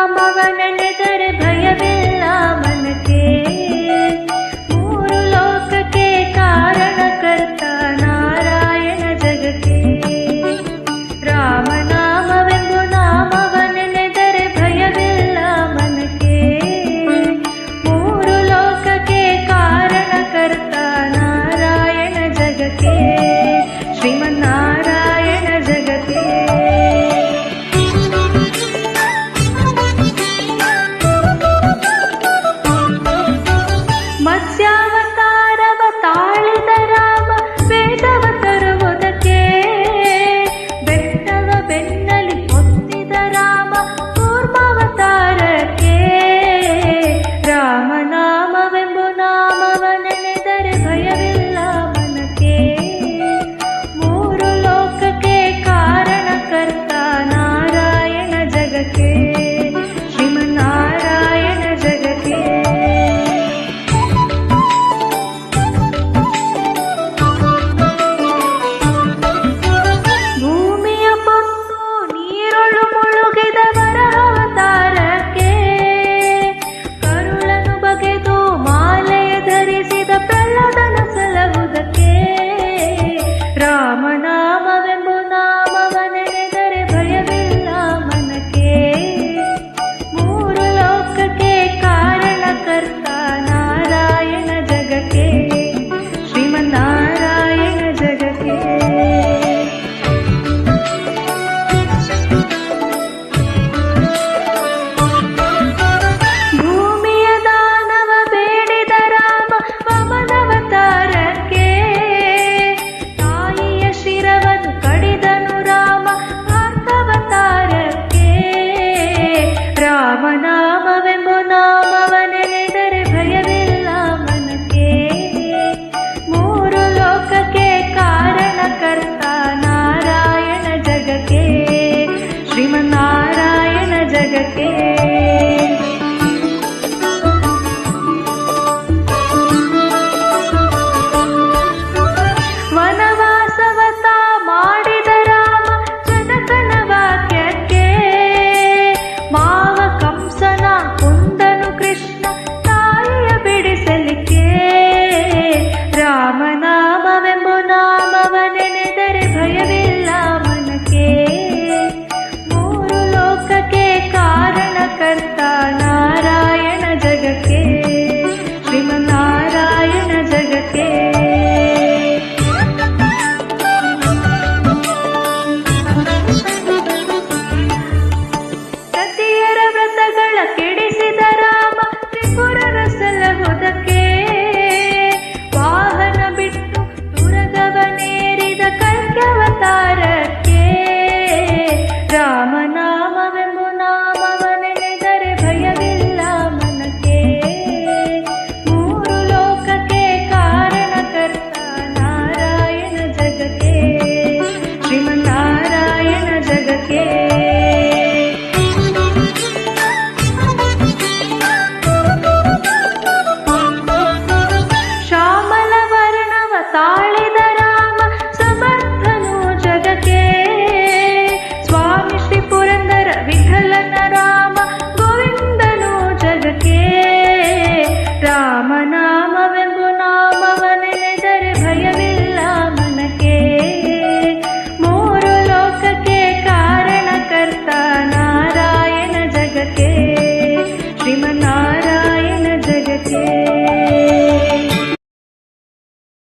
ರಾಮನಾಮವನೆನೆದರೆ ಭಯವಿಲ್ಲ ಮನಕ್ಕೆ. ಮೂರು ಲೋಕಕ್ಕೆ ಕಾರಣಕರ್ತ ನಾರಾಯಣ ಜಗಕ್ಕೆ. ರಾಮನಾಮವೆಂಬು ನಾಮವನೆನೆದರೆ ಭಯವಿಲ್ಲ ಮನಕ್ಕೆ. ಮೂರು ಲೋಕಕ್ಕೆ ಕಾರಣಕರ್ತ ನಾರಾಯಣ ಜಗಕ್ಕೆ. ಶ್ರೀಮನ್ನಾರಾಯಣ ಜಗಕ್ಕೆ. ಮತ್ಸ್ಯಾವತಾರವ ತಾಳಿದ ರಾಮ ವೇದವ ತರುವುದಕ್ಕೆ. ಬೆಟ್ಟವ ಬೆನ್ನಲಿ ಹೊತ್ತಿದ ರಾಮ ಕೂರ್ಮಾವತಾರಕ್ಕೆ. ರಾಮನಾಮವೆಂಬು ನಾಮವನೆನೆದರೆ ಭಯವಿಲ್ಲ ಮನಕ್ಕೆ. ಮೂರು ಲೋಕಕ್ಕೆ ಕಾರಣಕರ್ತ ನಾರಾಯಣ ಜಗಕ್ಕೆ. ಶ್ರೀಮನ್ನಾರಾಯಣ ಜಗಕ್ಕೆ. ಭೂಮಿಯ ಪೊತ್ತು ನೀರೊಳು ಮುಳುಗಿದ ವರಹವತಾರಕ್ಕೆ. ಕರುಳನು ಬಗೆದು ಮಾಲೆಯ ಧರಿಸಿದ ಪ್ರಹ್ಲಾದನ ಸಲಹುವುದಕ್ಕೆ. ರಾಮನಾಮವೆಂಬು ನಾಮವನೆನೆದರೆ ಭಯವಿಲ್ಲ ಮನಕ್ಕೆ. ಮೂರು ಲೋಕಕ್ಕೆ ಕಾರಣಕರ್ತ ನಾರಾಯಣ ಜಗಕ್ಕೆ. ಶ್ರೀಮನ್ನಾರಾಯಣ ಜಗಕ್ಕೆ. ಭೂಮಿಯ ದಾನವ ಬೇಡಿದ ರಾಮ ವಾಮನಾವತಾರಕ್ಕೆ. ತಾಯಿಯ ಶಿರವನ್ನು ಕಡಿದನು ರಾಮ ಅರ್ಥಾವತಾರಕ್ಕೆ. ರಾಮನಾಮವೆಂಬು ನಾಮ